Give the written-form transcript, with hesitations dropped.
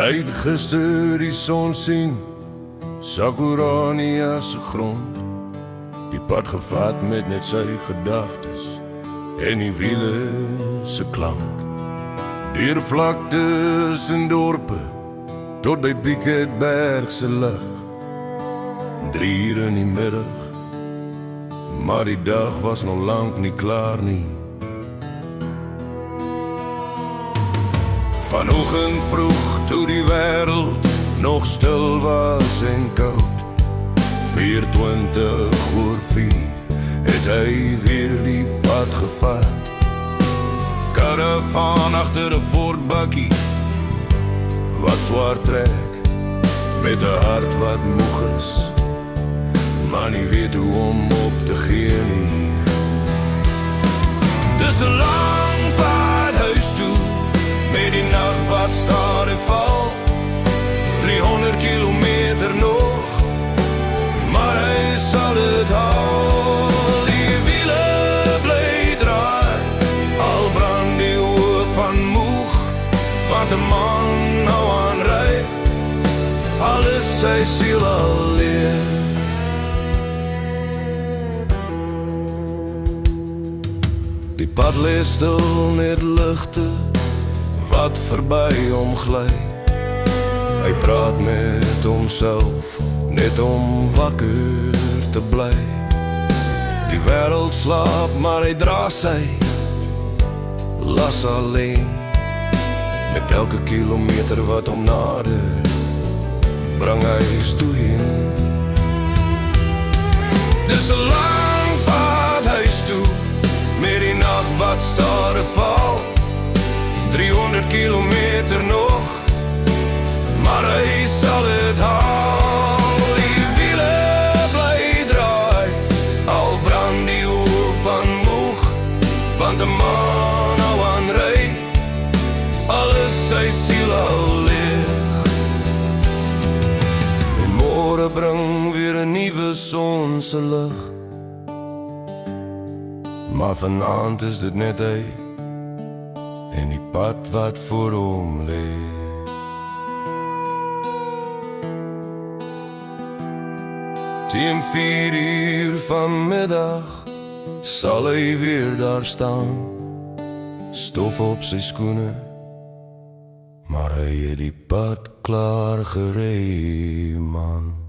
Hy het gister die son sien, Sakurania se grond. Die pad gevat met net sy gedagtes en die wiele se klank. Deur vlaktes en dorpe, tot by Pieketberg se lig. 3 uur in die middag, maar die dag was nog lank nie klaar nie. Vanoggend vroeg, toe die wêreld nog stil was en koud, 4:20 het hy weer die pad gevat. Karavaan agter 'n Ford bakkie, wat swaar trek, met 'n hart wat moeg is, maar nie weet hoe om op te gee nie. Dis 'n lang pad huis toe, met die nag wat staan en val. 300 kilometer nog, maar hy sal het haal. Die wiele bly draai, al brand die oë van moeg, want 'n man nou aan ry, alles sy siel al leer. Die pad lê stil, net ligte wat verby hom gly. Hy praat met homself, net om wakker te bly. Die wêreld slaap, maar hy dra sy las alleen. Met elke kilometer wat hom nader, bring hy huis toe heen. Dis 'n lang pad huis toe, met die nag wat staar en val. 300 kilometer nog, maar hy sal het haal. Die wiele bly draai, al brand die oë van moeg, want 'n man nou aan ry, alles sy siel al leeg. En môre bring weer 'n nuwe son se lig, maar vanaand is dit net hy en die pad wat voor hom lê. Teen 4 uur vanmiddag sal hy weer daar staan, stof op sy skoene, maar hy het die pad klaar gery, man.